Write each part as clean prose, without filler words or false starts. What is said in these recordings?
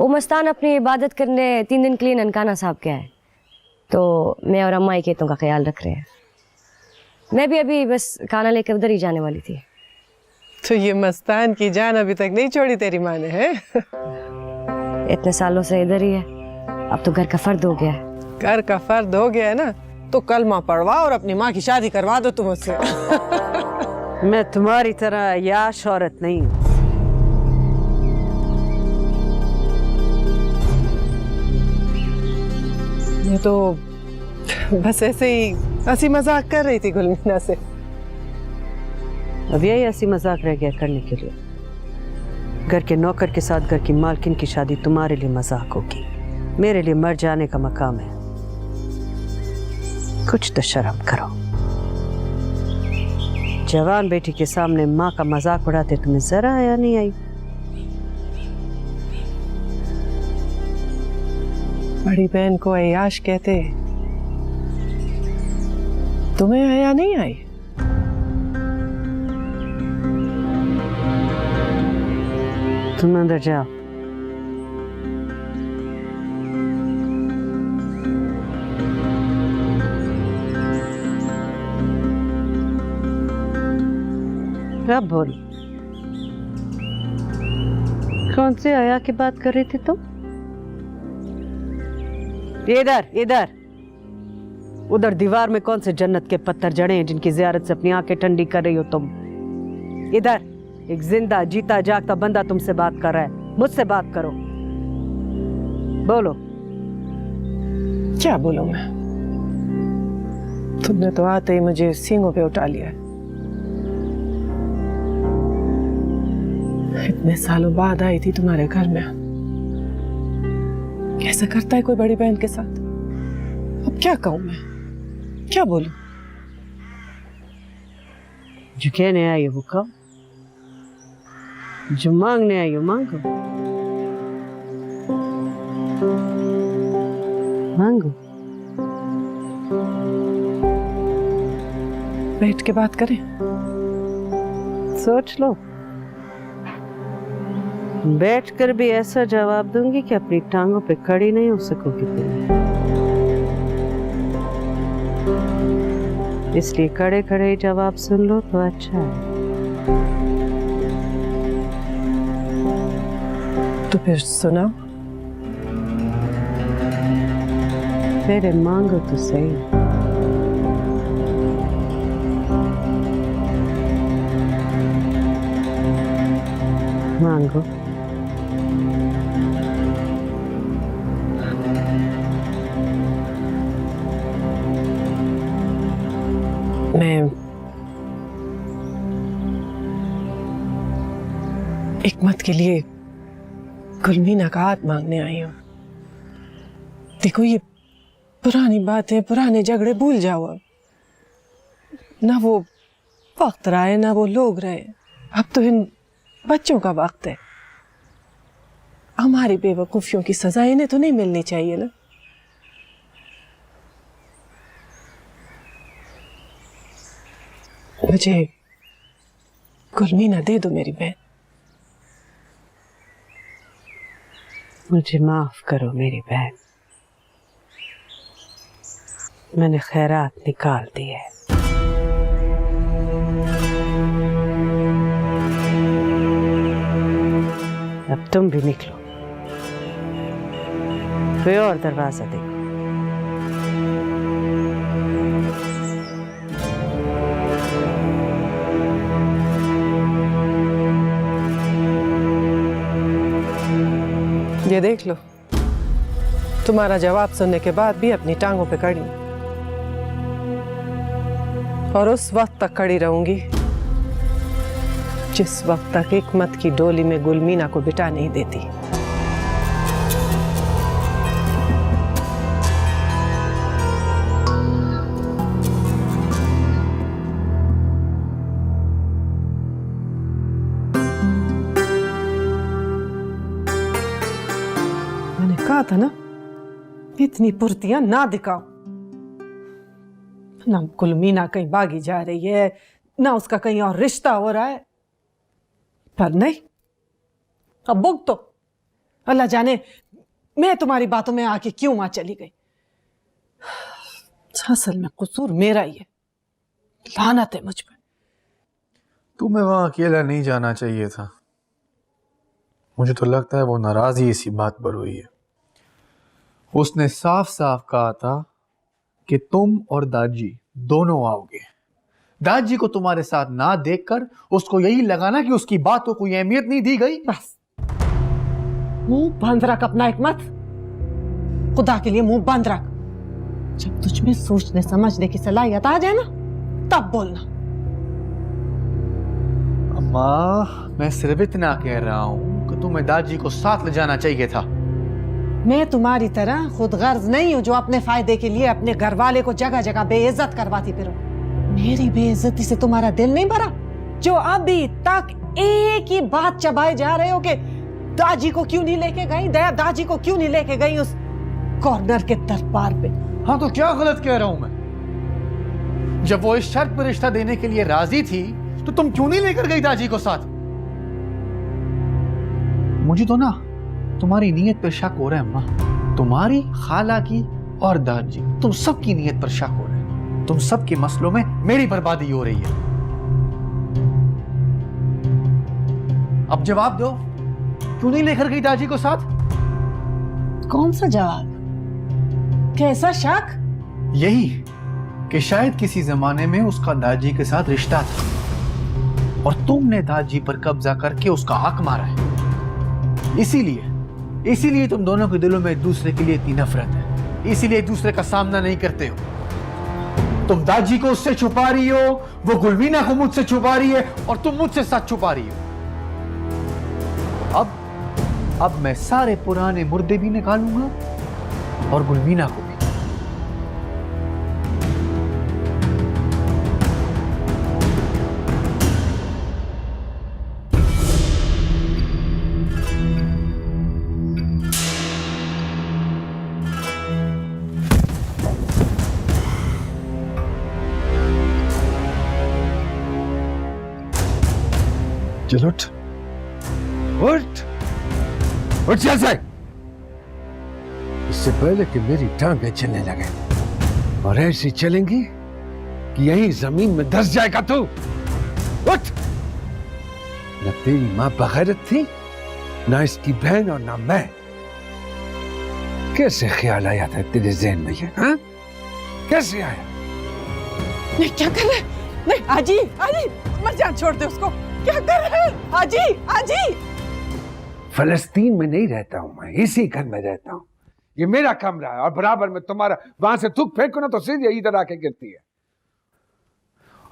मस्तान अपनी इबादत करने 3 दिन के लिए ननकाना साहब के आए, तो मैं और अम्मा ही खेतों का ख्याल रख रहे हैं। मैं भी अभी बस खाना लेकर उधर ही जाने वाली थी। तो ये मस्तान की जान अभी तक नहीं छोड़ी तेरी माँ ने, है? इतने सालों से इधर ही है, अब तो घर का फर्द हो गया है। घर का फर्द हो गया है ना, तो कलमा पढ़वा और अपनी माँ की शादी करवा दो तुम उससे। मैं तुम्हारी तरह याश औरत नहीं हूँ। मैं तो बस ऐसे ही हंसी मजाक कर रही थी गुलमीना से। अब यही हंसी मजाक रह गया करने के लिए। घर के नौकर के साथ घर की मालकिन की शादी तुम्हारे लिए मजाक होगी, मेरे लिए मर जाने का मकाम है। कुछ तो शर्म करो। जवान बेटी के सामने माँ का मजाक उड़ाते तुम्हें जरा आया नहीं आई? बड़ी बहन को अयाश कहते, तुम्हें आया नहीं आई? तुम अंदर जाओ। अब बोल, कौन से आया की बात कर रही थी तुम? इधर इधर। उधर दीवार में कौन से जन्नत के पत्थर जड़े हैं जिनकी जियारत से अपनी आंखें ठंडी कर रही हो तुम? इधर एक जिंदा जीता जागता बंदा तुमसे बात कर रहा है, मुझसे बात करो। बोलो। क्या बोलूं मैं? तुमने तो आते ही मुझे सींगों पे उठा लिया। इतने सालों बाद आई थी तुम्हारे घर में। कैसा करता है कोई बड़ी बहन के साथ? अब क्या कहूं मैं, क्या बोलूं? जो कहने आई हो वो कहो, जो मांगने आई हो मांगो। मांगो। बैठ के बात करें? सोच लो। बैठकर भी ऐसा जवाब दूंगी कि अपनी टांगों पे खड़ी नहीं हो सकोगी तुम। इसलिए खड़े खड़े ही जवाब सुन लो तो अच्छा है। तो फिर सुनाओ। पहले मांगो तो सही। मांगो। मैं हिकमत के लिए गुलमीना का हाथ मांगने आई हूं। देखो, ये पुरानी बातें, पुराने झगड़े भूल जाओ। अब ना वो वक्त रहा है, ना वो लोग रहे। अब तो इन बच्चों का वक्त है। हमारी बेवकूफियों की सजा इन्हें तो नहीं मिलनी चाहिए ना। मुझे गुलमीना दे दो मेरी बहन। मुझे माफ करो मेरी बहन, मैंने खैरात निकाल दी है। अब तुम भी निकलो, कोई और दरवाजा देखो। ये देख लो, तुम्हारा जवाब सुनने के बाद भी अपनी टांगों पे खड़ी, और उस वक्त तक खड़ी रहूंगी जिस वक्त तक हिकमत की डोली में गुलमीना को बिठा नहीं देती। मैंने कहा था ना, इतनी फुर्तियां ना दिखाओ। ना गुलमीना कहीं भागी जा रही है, ना उसका कहीं और रिश्ता हो रहा है। पर नहीं, अब भुगतो, अल्लाह जाने मैं तुम्हारी बातों में आके क्यों वहां चली गई। असल में कसूर मेरा ही है, लानत है मुझ पर। तुम्हें वहां अकेला नहीं जाना चाहिए था। मुझे तो लगता है वो नाराजगी इसी बात पर हुई है। उसने साफ साफ कहा था कि तुम और दादी दोनों आओगे। दादी को तुम्हारे साथ ना देखकर उसको यही लगा ना कि उसकी बात को कोई अहमियत नहीं दी गई। बस मुंह बंद रख अपना हिकमत, खुदा के लिए मुंह बंद रख। जब तुझ में सोचने समझने की सलाहियत आ जाए ना तब बोलना। अम्मा, मैं सिर्फ इतना कह रहा हूं कि तुम्हें दादी को साथ ले जाना चाहिए था। मैं तुम्हारी तरह खुद गर्ज नहीं हूं जो अपने फायदे के लिए अपने घर वाले को जगह जगह बेइज्जत करवाती फिरो। मेरी बेइज्जती से तुम्हारा दिल नहीं भरा जो अभी तक एक ही बात चबाए जा रहे हो कि दादी को क्यों नहीं लेके गई, दादी को क्यों नहीं लेके गई उस कॉर्नर के दरबार पे। हाँ तो क्या गलत कह रहा हूं मैं? जब वो इस शर्त पर रिश्ता देने के लिए राजी थी तो तुम क्यों नहीं लेकर गई दादी को साथ? मुझे तो ना तुम्हारी नीयत पर शक हो रहा है अम्मा, तुम्हारी, खाला की और दादी, तुम सबकी नीयत पर शक हो रहा है। तुम सबके मसलों में मेरी बर्बादी हो रही है। अब जवाब दो, क्यों नहीं लेकर गई दादी को साथ? कौन सा जवाब, कैसा शक? यही कि शायद किसी जमाने में उसका दादी के साथ रिश्ता था और तुमने दादी पर कब्जा करके उसका हक मारा है। इसीलिए तुम दोनों के दिलों में एक दूसरे के लिए इतनी नफरत है, इसीलिए एक दूसरे का सामना नहीं करते हो। तुम दादी को उससे छुपा रही हो, वो गुलवीना को मुझसे छुपा रही है और तुम मुझसे सच छुपा रही हो। अब मैं सारे पुराने मुर्दे भी निकालूंगा और गुलवीना को भी। चल उठ जैसे, इससे पहले कि मेरी टांगें चलने लगे और ऐसी चलेंगी कि यहीं जमीन में धंस जाएगा तू। उठ। न तेरी मां बगैरत थी, ना इसकी बहन और ना मैं। कैसे ख्याल आया था तेरे ज़हन में ये? हाँ, कैसे आया? नहीं, क्या कर रहे? नहीं आजी, मर जान, छोड़ दे उसको। क्या कर रहे हैं आजी? फलस्तीन में नहीं रहता हूं मैं, इसी घर में रहता हूं। ये मेरा कमरा है और बराबर में तुम्हारा। वहां से थूक फेंको ना तो सीधे इधर आके गिरती है।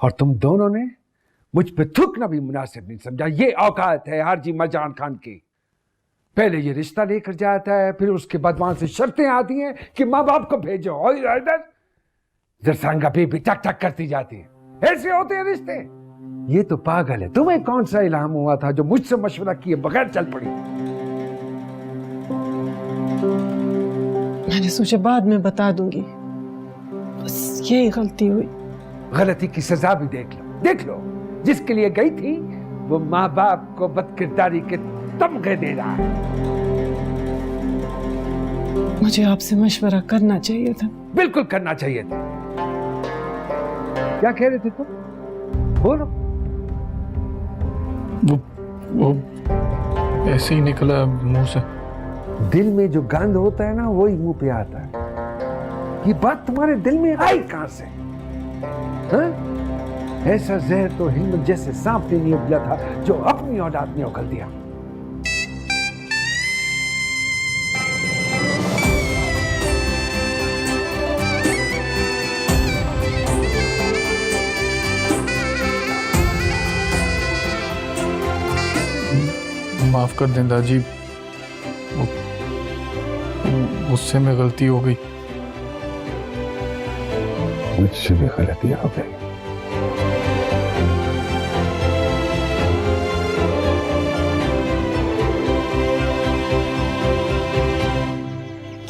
और तुम दोनों ने मुझ पे थूकना भी मुनासिब नहीं समझा। ये औकात है हाजी मरजान खान की। पहले ये रिश्ता लेकर जाता है, फिर उसके बाद वहां से शर्तें आती हैं कि माँ बाप को भेजो और इधर जरसांगा बेबी टक टक करती जाती है। ऐसे होते हैं रिश्ते। ये तो पागल है। तुम्हें कौन सा इल्हाम हुआ था जो मुझसे मशवरा किए बगैर चल पड़ी? मैंने सोचा बाद में बता दूंगी, बस यही गलती हुई। गलती की सजा भी देख लो। जिसके लिए गई थी वो माँ बाप को बदकिरदारी के तमगे दे रहा है। मुझे आपसे मशवरा करना चाहिए था। बिल्कुल करना चाहिए था। क्या कह रहे थे तुम? बोलो। वो ऐसे ही निकला मुंह से। दिल में जो गंध होता है ना वही मुंह पे आता है। ये बात तुम्हारे दिल में आई कहां से? हाँ? ऐसा जहर तो हिम्मत जैसे सांप ने नहीं उगला था जो अपनी औलाद ने उगल दिया। माफ कर दें दादी, मुझसे में गलती हो गई। मुझसे भी गलती हो गई।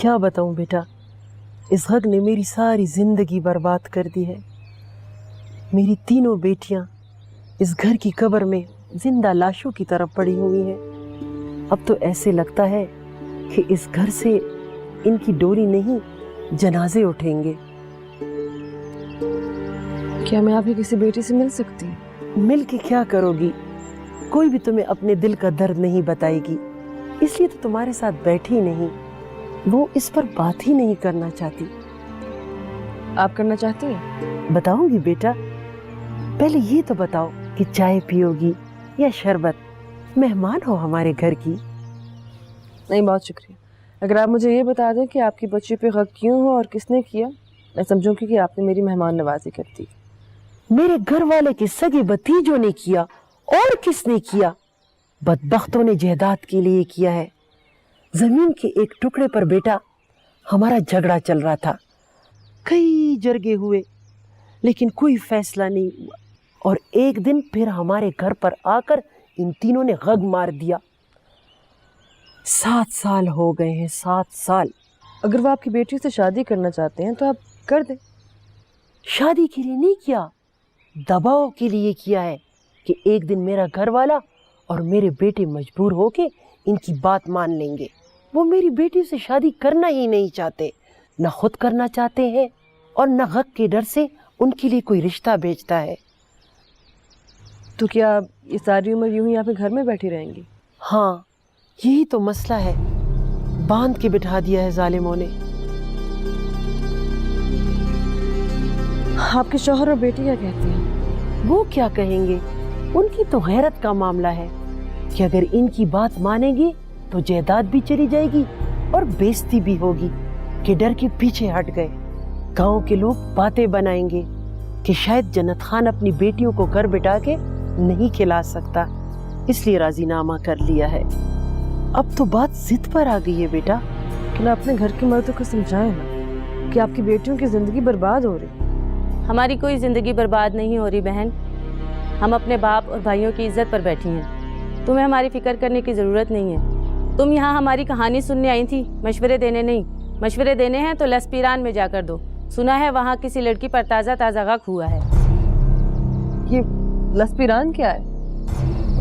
क्या बताऊं बेटा, इस हक ने मेरी सारी जिंदगी बर्बाद कर दी है। मेरी तीनों बेटियां इस घर की कब्र में जिंदा लाशों की तरफ पड़ी हुई हैं। अब तो ऐसे लगता है कि इस घर से इनकी डोली नहीं जनाजे उठेंगे। क्या मैं आपकी किसी बेटी से मिल सकती हूँ? मिल के क्या करोगी? कोई भी तुम्हें अपने दिल का दर्द नहीं बताएगी, इसलिए तो तुम्हारे साथ बैठी नहीं। वो इस पर बात ही नहीं करना चाहती। आप करना चाहती हैं? बताऊंगी बेटा, पहले ये तो बताओ कि चाय पियोगी या शरबत? मेहमान हो हमारे घर की। नहीं, बहुत शुक्रिया। अगर आप मुझे ये बता दें कि आपकी बच्ची पे हक क्यों हो और किसने किया, मैं समझूंगी कि आपने मेरी मेहमान नवाजी कर दी। मेरे घर वाले के सगे भतीजों ने किया, और किसने किया? बदबख्तों ने जायदाद के लिए किया है। जमीन के एक टुकड़े पर बेटा हमारा झगड़ा चल रहा था, कई जरगे हुए लेकिन कोई फैसला नहीं हुआ, और एक दिन फिर हमारे घर पर आकर इन तीनों ने गग मार दिया। 7 साल हो गए हैं, 7 साल। अगर वो आपकी बेटी से शादी करना चाहते हैं तो आप कर दें। शादी के लिए नहीं किया, दबाव के लिए किया है कि एक दिन मेरा घर वाला और मेरे बेटे मजबूर होके इनकी बात मान लेंगे। वो मेरी बेटी से शादी करना ही नहीं चाहते, न खुद करना चाहते हैं और न हक के डर से उनके लिए कोई रिश्ता भेजता है। तो क्या आप ये सारी उम्र यूं ही यहाँ पे घर में बैठी रहेंगी? हाँ, यही तो मसला है, बांध के बिठा दिया है जालिमों ने। आपके शौहर और बेटी क्या कहती हैं? वो क्या कहेंगे, उनकी तो गैरत का मामला है कि अगर इनकी बात मानेंगे तो जायदाद भी चली जाएगी और बेइज्जती भी होगी कि डर के पीछे हट गए। गांव के लोग बातें बनाएंगे कि शायद जन्नत खान अपनी बेटियों को घर बिठा के नहीं खिला सकता, इसलिए राजीनामा कर लिया है। अब तो बात जिद पर आ गई है बेटा। कि ना अपने घर के मर्दों को समझाएं ना कि आपकी बेटियों की जिंदगी बर्बाद हो रही। हमारी कोई ज़िंदगी बर्बाद नहीं हो रही बहन। हम अपने बाप और भाइयों की इज्जत पर बैठी हैं। तुम्हें हमारी फिक्र करने की ज़रूरत नहीं है। तुम यहाँ हमारी कहानी सुनने आई थी, मशवरे देने नहीं। मशवरे देने हैं तो लसपीरान में जाकर दो। सुना है वहाँ किसी लड़की पर ताज़ा ताज़ा गक हुआ है। ये लसपीरान क्या है?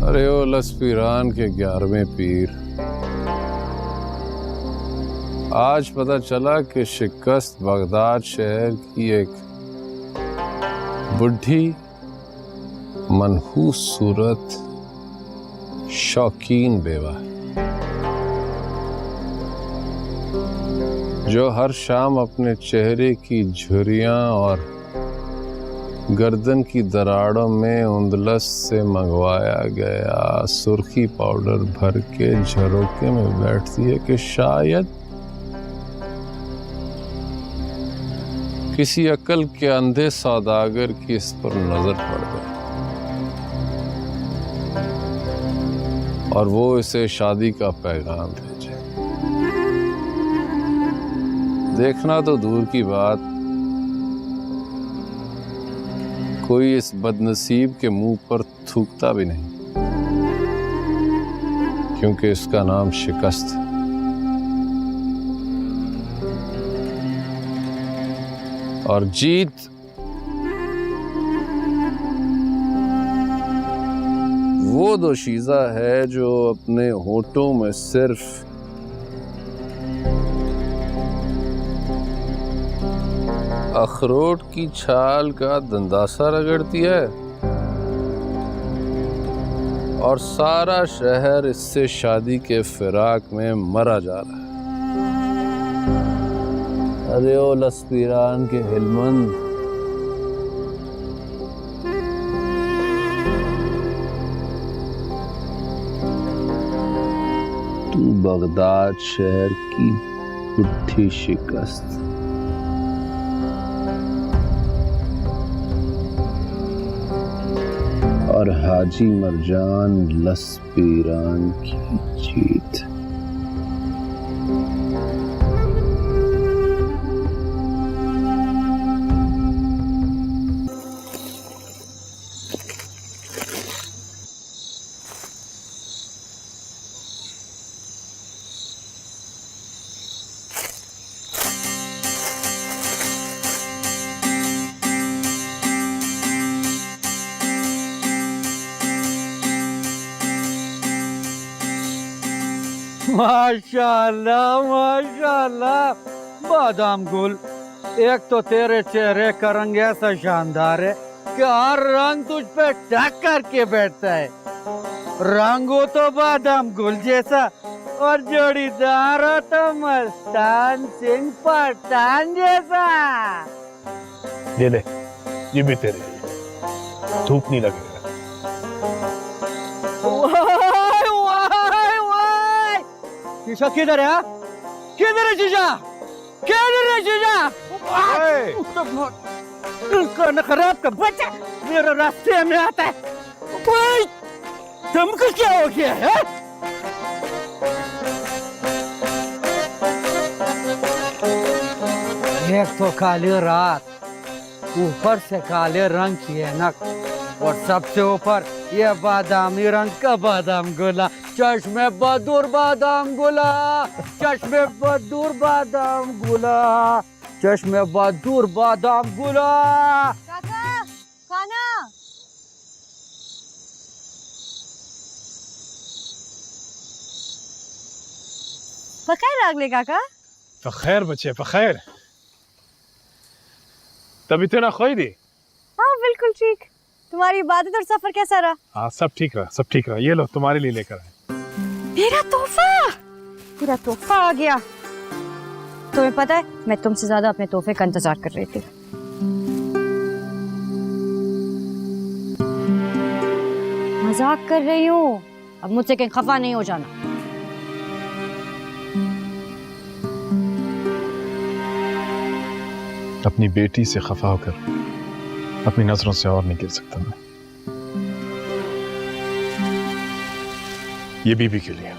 अरे ओ लसपीरान के 11वें पीर। आज पता चला कि शिकस्त बगदाद शहर की एक बुढ़ी मनहूस सूरत शौकीन बेवा है, जो हर शाम अपने चेहरे की झुर्रियां और गर्दन की दराड़ों में उंदलस से मंगवाया गया सुर्खी पाउडर भर के झरोके में बैठती है कि शायद किसी अकल के अंधे सौदागर की इस पर नजर पड़ गई और वो इसे शादी का पैगाम भेजे। देखना तो दूर की बात, कोई इस बदनसीब के मुंह पर थूकता भी नहीं, क्योंकि इसका नाम शिकस्त है। और जीत वो दोशीज़ा है जो अपने होठों में सिर्फ अखरोट की छाल का दंदासा रगड़ती है और सारा शहर इससे शादी के फिराक में मरा जा रहा है। अरे ओ लसपीरान के हिलमंद, तू बगदाद शहर की बुढ़ी शिकस्त और हाजी मरजान लसपीरान की जीत। माशाल्लाह माशाल्लाह, बादाम गुल, एक तो तेरे चेहरे का रंग ऐसा शानदार है कि हर रंग तुझ पे टक करके बैठता है। रंग हो तो बादाम गुल जैसा और जोड़ीदार हो तो मस्तान सिंह पठान जैसा। ये ले, ये भी तेरे लिए, धूप नहीं लगेगा। वाह वाह वाह, शीशा किधर है? किधर है शीशा? किधर है शीशा? खाना खराब का बच्चा मेरे रास्ते में आता है। ओए, तुमको क्या हो गया है? एक तो काली रात, ऊपर से काले रंग की ऐनक, और सबसे ऊपर ये बादामी रंग का बादाम गोला। चश्मे बदूर बादाम गोला, चश्मे बदूर बादाम गोला, चश्मे बदूर बादाम गोला। काका, खाना। बखैर रागले काका। फखैर बच्चे फखैर, तभी तेरा खोई दी। हाँ बिल्कुल ठीक। तुम्हारी इबादत और सफर कैसा रहा? हाँ सब ठीक रहा, सब ठीक रहा। ये लो तुम्हारे लिए लेकर आए। मेरा तोहफा, मेरा तोहफा आ गया। तुम्हें पता है मैं तुमसे ज्यादा अपने तोहफे का इंतजार कर रही थी। मजाक कर रही हूँ, अब मुझसे कहीं खफा नहीं हो जाना। अपनी बेटी से खफा होकर अपनी नजरों से और नहीं गिर सकता मैं। ये बीबी के लिए।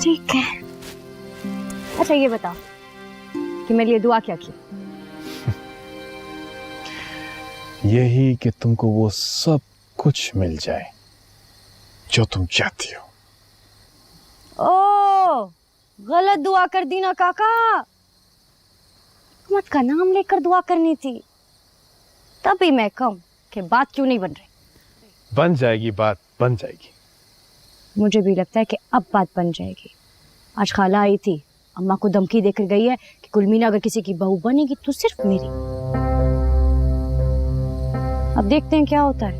ठीक है। अच्छा ये बताओ कि मेरे लिए दुआ क्या की? यही कि तुमको वो सब कुछ मिल जाए जो तुम चाहती हो। ओ, गलत दुआ कर दी ना काका। मत का नाम लेकर दुआ करनी थी। तभी मैं कहूं कि बात क्यों नहीं बन रही। बन जाएगी बात, बन जाएगी। मुझे भी लगता है कि अब बात बन जाएगी। आज खाला आई थी, अम्मा को धमकी देकर गई है कि कुलमीना अगर किसी की बहू बनेगी तो सिर्फ मेरी। अब देखते हैं क्या होता है।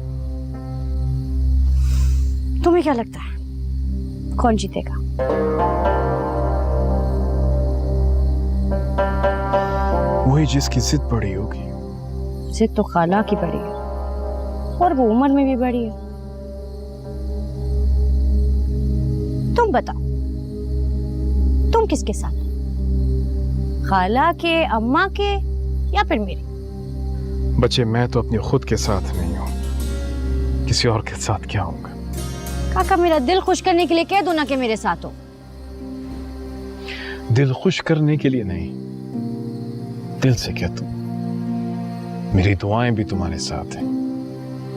तुम्हें क्या लगता है कौन जीतेगा? वही जिसकी जिद बड़ी होगी। जिद तो खाला की बड़ी है और वो उम्र में भी बड़ी है। तुम बताओ, तुम किसके साथ? खाला के, अम्मा के या फिर मेरे? बच्चे मैं तो अपने खुद के साथ नहीं हूं, किसी और के साथ क्या होऊंगा। काका मेरा दिल खुश करने के लिए कह दो ना कि मेरे साथ हो। दिल खुश करने के लिए नहीं, दिल से कह तुम। मेरी दुआएं भी तुम्हारे साथ हैं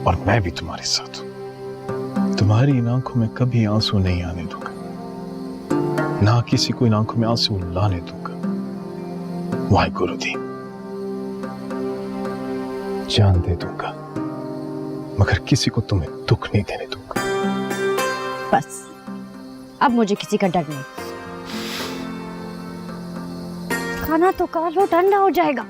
और मैं भी तुम्हारे साथ हूं। तुम्हारी इन आंखों में कभी आंसू नहीं आने दूंगा, ना किसी को इन आंखों में आंसू लाने दूंगा। वाहे गुरुदेव, जान दे दूंगा मगर किसी को तुम्हें दुख नहीं देने दूंगा। बस अब मुझे किसी का डर नहीं। खाना तो खा लो, ठंडा हो जाएगा।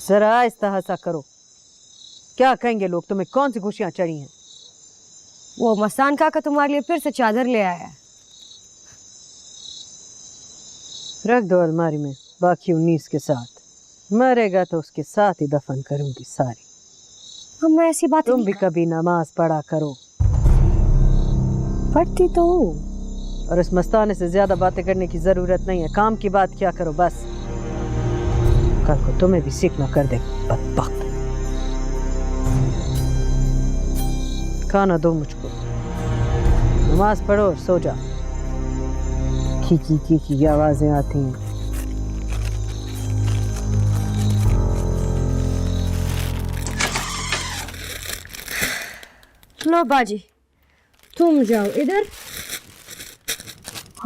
जरा इस्तेहासा करो, क्या कहेंगे लोग? तुम्हें कौन सी खुशियां चढ़ी हैं? वो मस्तान काका तुम्हारे लिए फिर से चादर ले आया है। रख दो अलमारी में, बाकी 19 के साथ। मरेगा तो उसके साथ ही दफन करूंगी सारी। हम ऐसी बात तुम भी कभी नमाज पढ़ा करो। पढ़ती तो और इस मस्ताने से ज्यादा बातें करने की जरूरत नहीं है। काम की बात क्या करो बस। कल को तुम्हें भी सीखना कर दे बदबख्त। खाना दो मुझको, नमाज पढ़ो और सो जा। की आवाजें आती हैं। लो बाजी, तुम जाओ इधर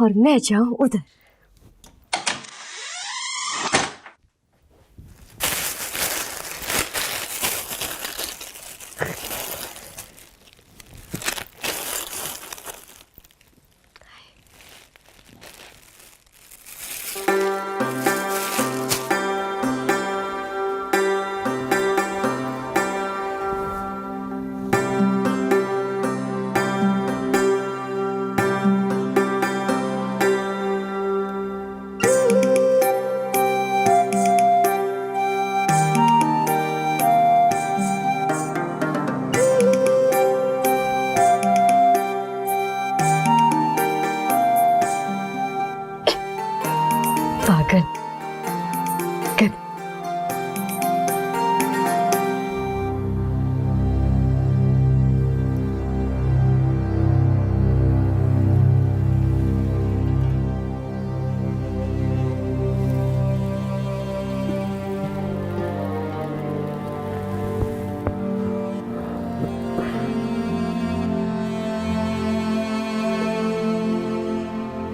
और मैं जाऊं उधर। पागल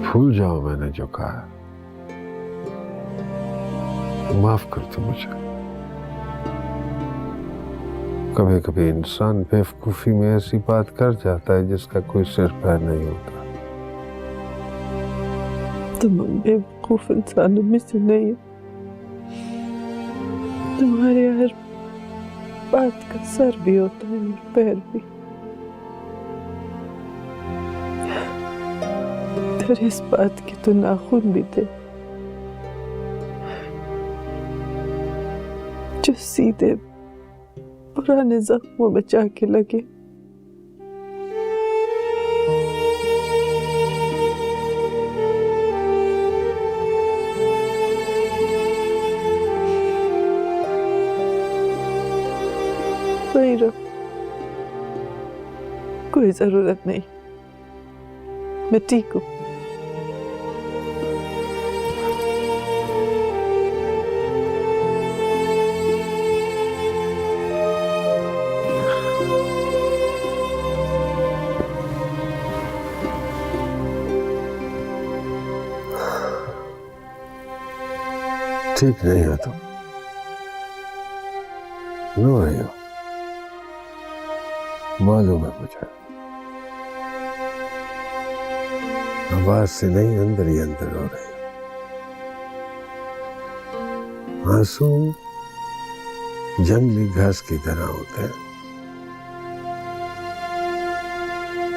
भूल जाओ मैंने जो कहा, माफ कर दो मुझे। कभी कभी इंसान बेवकूफी में ऐसी बात कर जाता है जिसका कोई सिर पैर नहीं होता। तुम बेवकूफ इंसानों में से नहीं हो। तुम्हारे हर बात का सर भी होता है और पैर भी। तेरे इस बात के तो नाखून भी थे जो सीधे पुराने जख्मों में जाके लगे। नहीं रहो, कोई जरूरत नहीं, मैं ठीक हूँ। ठीक नहीं है तुम, रो रही हो, मालूम है मुझे। आवाज से नहीं, अंदर ही अंदर रो रही हो। आंसू जंगली घास की तरह होते हैं,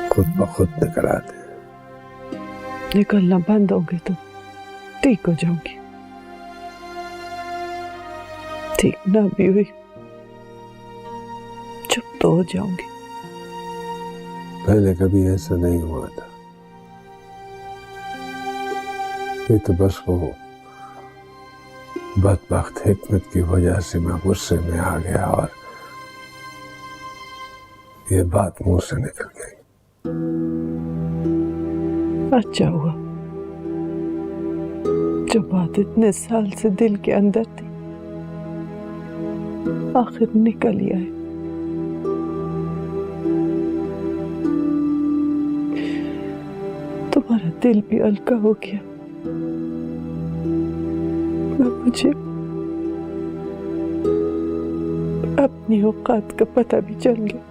खुद ब खुद निकल आते हैं। निकलना बंद होगे तो ठीक हो जाओगी। ठीक ना भी हुई, चुप तो हो जाऊंगी। पहले कभी ऐसा नहीं हुआ था। ये तो बस वो बदबख्त हिकमत की वजह से मैं गुस्से में आ गया और ये बात मुंह से निकल गई। अच्छा हुआ जो बात इतने साल से दिल के अंदर थी आखिर निकल ही आई। तुम्हारा दिल भी हल्का हो गया, मुझे अपनी औकात का पता भी चल गया।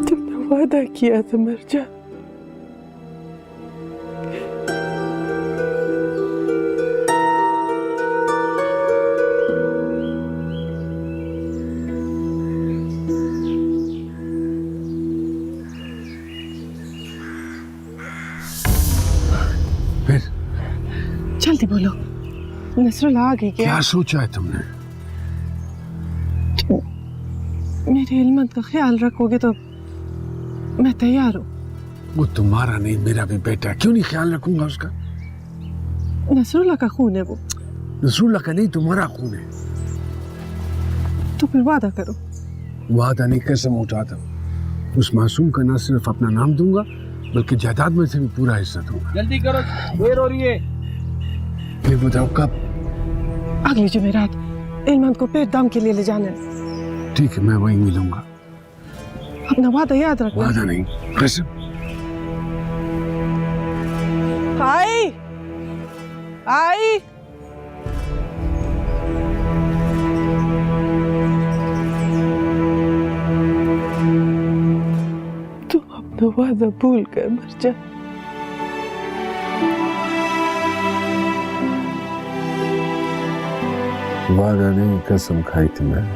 तुमने वादा किया था मर जा, जल्दी बोलो। नसरुल्लाह आ गई क्या? क्या सोचा है तुमने? मेरी हिलमत का ख्याल रखोगे तो मैं तैयार हूँ। वो तुम्हारा नहीं मेरा भी बेटा है, क्यों नहीं ख्याल रखूंगा उसका? नसरुल्लाह का खून है वो। नसरुल्लाह का नहीं, तुम्हारा खून है। तो फिर वादा करो। वादा नहीं, कसम उठाता हूँ। उस मासूम का न सिर्फ अपना नाम दूंगा बल्कि जायदाद में से भी पूरा हिस्सा दूंगा। जल्दी करो, देर हो रही है। फिर बताओ कब? अगली जुमेरात इल्मत को पेट दाम के लिए ले जाना है। ठीक है, मैं वहीं मिलूंगा। अपना वादा याद रखना। वादा नहीं, कसम। आई आई तुम अपना वादा भूल कर मर जा। वादा नहीं, कसम खाई थी मैंने,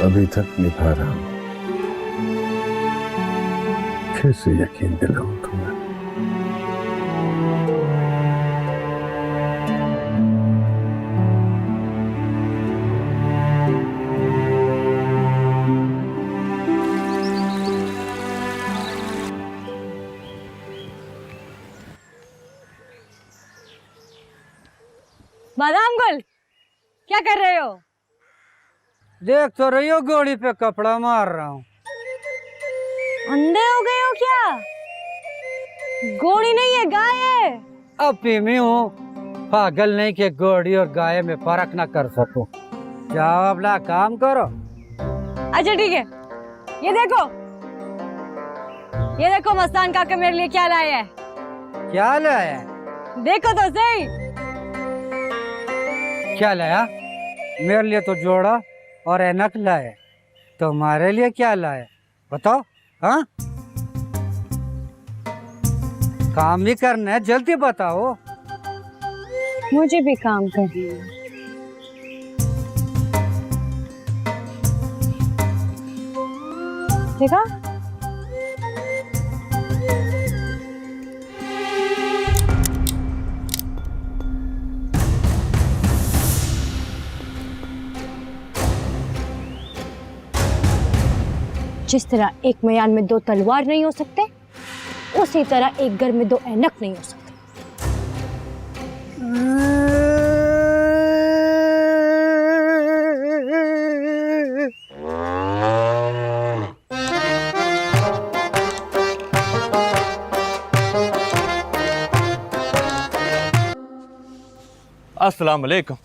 अभी तक निभा रहा हूं। कैसे यकीन दिलाऊं तुम्हें? बादाम गुल, क्या कर रहे हो? देख तो रही हो, घोड़ी पे कपड़ा मार रहा हूँ। अंधे हो गए हो क्या? घोड़ी नहीं है, गाय है। अब पीमी हूँ, पागल नहीं कि घोड़ी और गाय में फर्क ना कर सकूं। जाओ अपना काम करो। अच्छा ठीक है, ये देखो मस्तान काका मेरे लिए क्या लाया है। क्या लाया? देखो तो सही। क्या लाया? मेरे लिए तो जोड़ा और ऐनक लाया, तुम्हारे लिए क्या लाया बताओ? हाँ, काम भी करना है, जल्दी बताओ। मुझे भी काम करना है। देखा? जिस तरह एक मयान में दो तलवार नहीं हो सकते, उसी तरह एक घर में दो ऐनक नहीं हो सकते। अस्सलाम वालेकुम।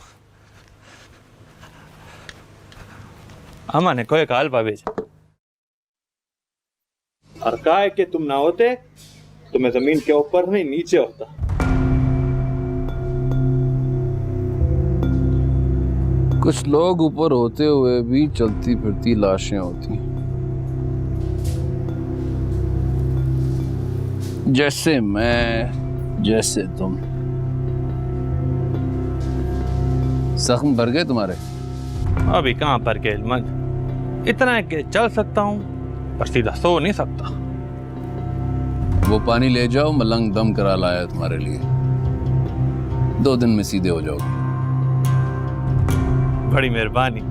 अम्मा ने कोई काल पा भेजा और कहा है कि तुम ना होते तो मैं जमीन के ऊपर नहीं नीचे होता। कुछ लोग ऊपर होते हुए भी चलती फिरती लाशें होती, जैसे मैं, जैसे तुम। जख्म भर गए तुम्हारे? अभी कहाँ पर के इल्मत, इतना है कि चल सकता हूँ पर सीधा सो नहीं सकता। वो पानी ले जाओ, मलंग दम करा लाया तुम्हारे लिए। 2 दिन में सीधे हो जाओगे। बड़ी मेहरबानी,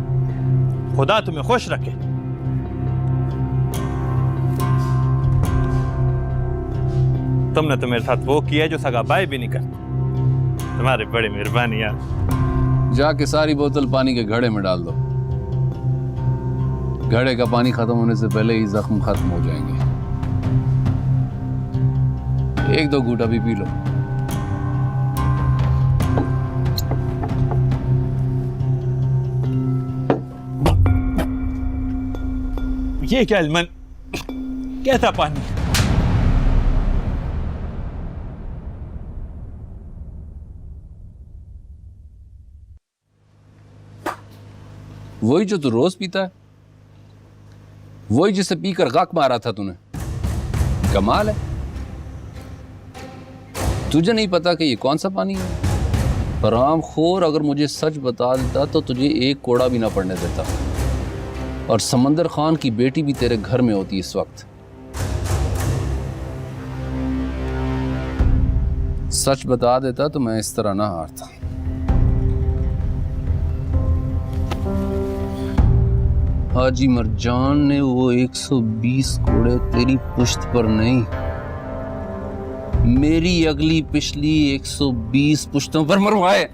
खुदा तुम्हें खुश रखे। तुमने तो मेरे साथ वो किया जो सगा भाई भी नहीं करता। तुम्हारी बड़ी मेहरबानी यार। जाके सारी बोतल पानी के घड़े में डाल दो। घड़े का पानी खत्म होने से पहले ही जख्म खत्म हो जाएंगे। 1-2 घूंट अभी पी लो। ये क्या इल्मन, कैसा पानी? वही जो तू रोज पीता है, वही जिसे पीकर गाक मारा था तूने। कमाल है, तुझे नहीं पता कि ये कौन सा पानी है? हराम खोर, अगर मुझे सच बता देता तो तुझे एक कोड़ा भी ना पड़ने देता, और समंदर खान की बेटी भी तेरे घर में होती इस वक्त। सच बता देता तो मैं इस तरह ना हारता। हाजी मरजान ने वो 120 कोड़े तेरी पुश्त पर नहीं, मेरी अगली पिछली 120 पुश्तों पर मरवाए।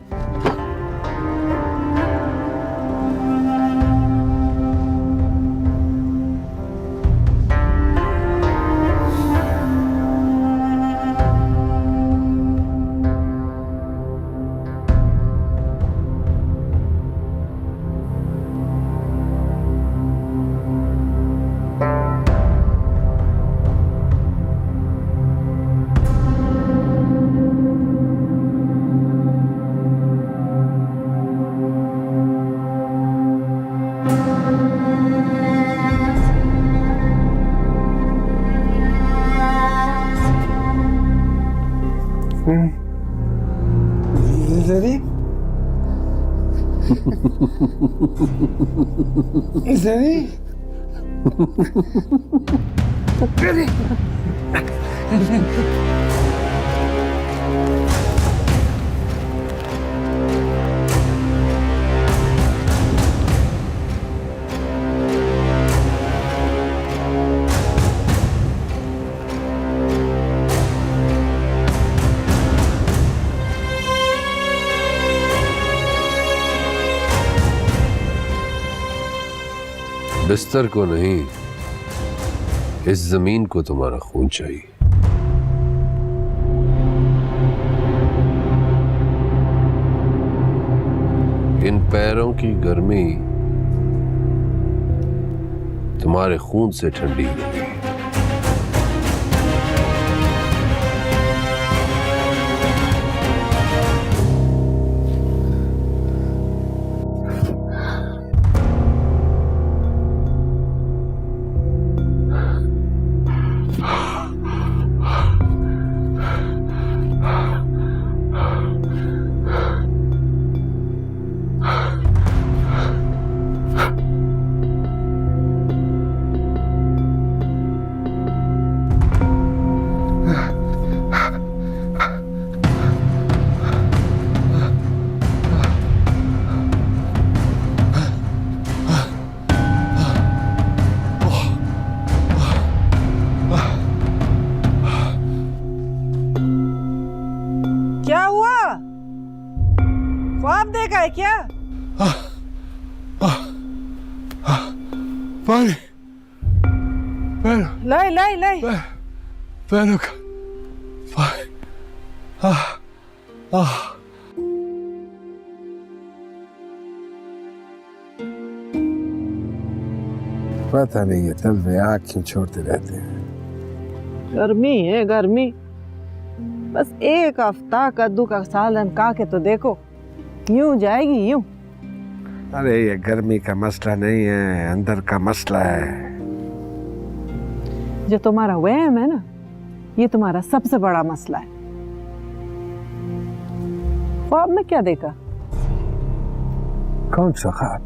इसे नहीं बिस्तर को नहीं, इस जमीन को तुम्हारा खून चाहिए। इन पैरों की गर्मी तुम्हारे खून से ठंडी होगी। क्या हुआ? ख्वाब देखा है क्या? पानी लाई लाई लाई। पैरों का पानी। पता नहीं ये दिल में आग क्यों छोड़ते रहते हैं। गर्मी है गर्मी। बस एक हफ्ता कद्दू का सालन का के तो देखो, यूं जाएगी यूं। अरे ये गर्मी का मसला नहीं है, अंदर का मसला है। जो तुम्हारा वहम है ना, ये तुम्हारा सबसे बड़ा मसला है। ख्वाब में क्या देखा? कौन सा ख्वाब?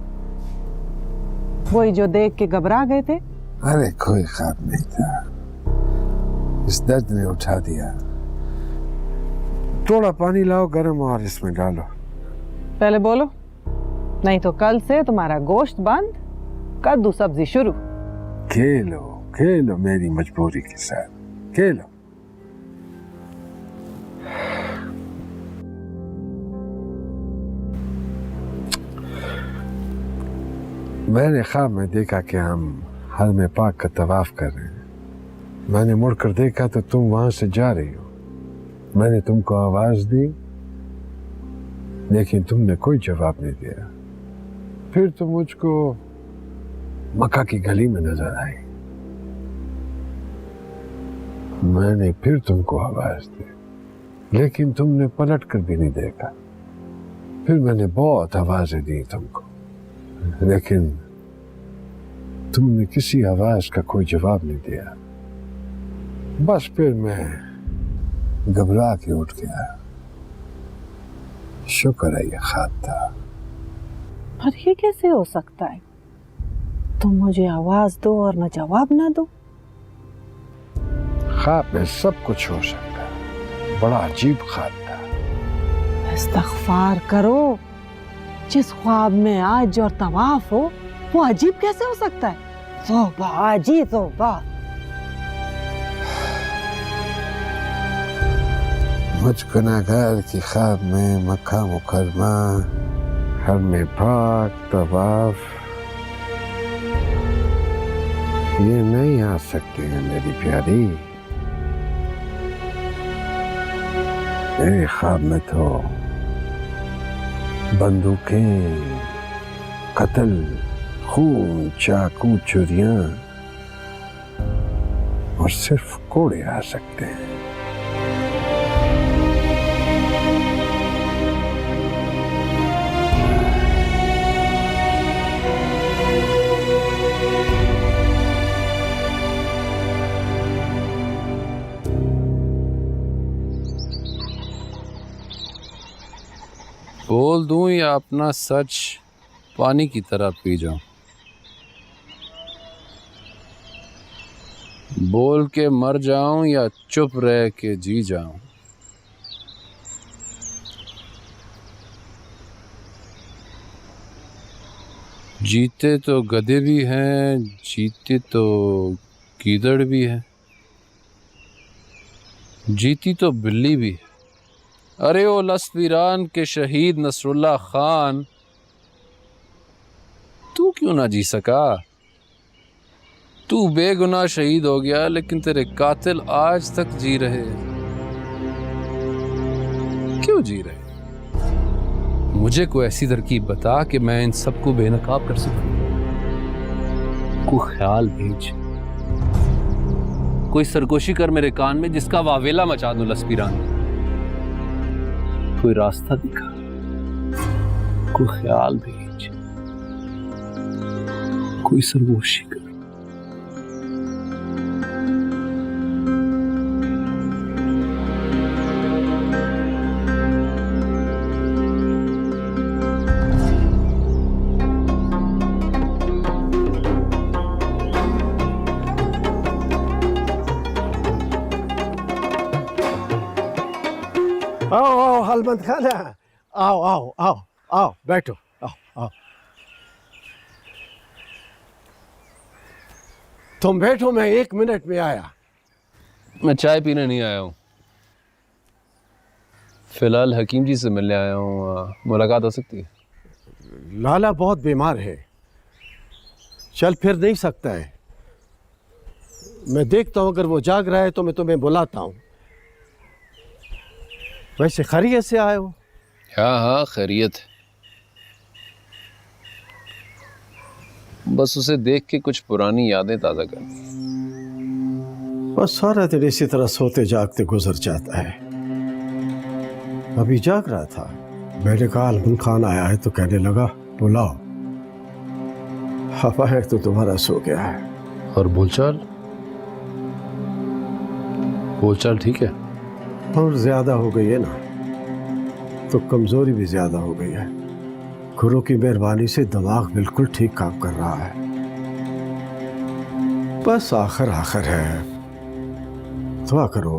वही जो देख के घबरा गए थे। अरे कोई ख्वाब नहीं था, इस दर्द ने उठा दिया। थोड़ा पानी लाओ गर्म और इसमें डालो। पहले बोलो, नहीं तो कल से तुम्हारा गोश्त बंद, कद्दू सब्जी शुरू। खेलो मेरी मजबूरी के साथ, खेलो। मैंने ख्वाब में देखा कि हम हरम पाक का तवाफ कर रहे हैं। मैंने मुड़कर देखा तो तुम वहां से जा रही हो। मैंने तुमको आवाज दी, लेकिन तुमने कोई जवाब नहीं दिया। फिर तुम मुझको मक्का की गली में नजर आई। मैंने फिर तुमको आवाज दी, लेकिन तुमने पलट कर भी नहीं देखा। फिर मैंने बहुत आवाजें दी तुमको, लेकिन तुमने किसी आवाज का कोई जवाब नहीं दिया। बस फिर मैं घबरा के उठ गया। शुक्र है ये ख्वाब था। पर ये कैसे हो सकता है? तुम मुझे आवाज दो और मैं जवाब ना दूं। ख्वाब में सब कुछ हो सकता है। बड़ा अजीब ख्वाब था। इस्तग़फ़ार करो। जिस ख्वाब में आज और तवाफ हो, वो अजीब कैसे हो सकता है? तौबा जी तौबा। मुझ गुनाहगार की ख्वाब में मक्का मुकरमा, हरम पाक, तवाफ, ये नहीं आ सकते हैं मेरी प्यारी। मेरे ख्वाब में तो बंदूकें, कत्ल, खून, चाकू, चुरियां और सिर्फ कोड़े आ सकते हैं। बोल दूं या अपना सच पानी की तरह पी जाऊं। बोल के मर जाऊं या चुप रह के जी जाऊं। जीते तो गधे भी हैं, जीते तो गीदड़ भी है, जीती तो बिल्ली भी है। अरे ओ लस्पीरान के शहीद नसरुल्लाह खान, तू क्यों ना जी सका? तू बेगुनाह शहीद हो गया, लेकिन तेरे कातिल आज तक जी रहे। क्यों जी रहे? मुझे कोई ऐसी तरकीब बता कि मैं इन सबको बेनकाब कर सकूं। कोई ख्याल भेज, कोई सरगोशी कर मेरे कान में जिसका वावेला मचा दूं लस्पीरान। कोई रास्ता दिखा, कोई ख्याल भेज, कोई सरगोशी कर। आओ आओ हलमंद खाना, आओ आओ आओ आओ, बैठो, आओ आओ। तुम बैठो, मैं 1 मिनट में आया। मैं चाय पीने नहीं आया हूँ, फिलहाल हकीम जी से मिलने आया हूँ। मुलाकात हो सकती है? लाला बहुत बीमार है, चल फिर नहीं सकता है। मैं देखता हूँ, अगर वो जाग रहा है तो मैं तुम्हें बुलाता हूँ। वैसे खैरियत से आए हो? हाँ हाँ, खैरियत है। बस उसे देख के कुछ पुरानी यादें ताज़ा कर। बस सारा दिन इसी तरह सोते जागते गुजर जाता है। अभी जाग रहा था, मैंने कहा अलमन खान आया है तो कहने लगा बुलाओ। हवा है तो तुम्हारा सो गया है। और बोलचाल? बोलचाल ठीक है? और ज्यादा हो गई है ना, तो कमजोरी भी ज्यादा हो गई है। गुरु की मेहरबानी से दिमाग बिल्कुल ठीक काम कर रहा है। बस आखिर है, दुआ करो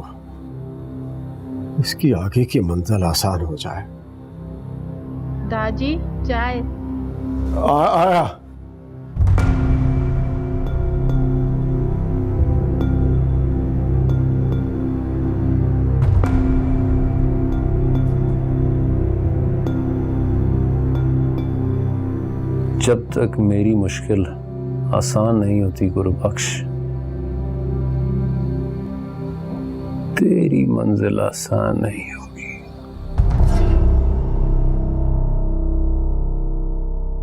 इसकी आगे की मंजिल आसान हो जाए। दादी चाय। आया। जब तक मेरी मुश्किल आसान नहीं होती गुरु बख्श, तेरी मंजिल आसान नहीं हो।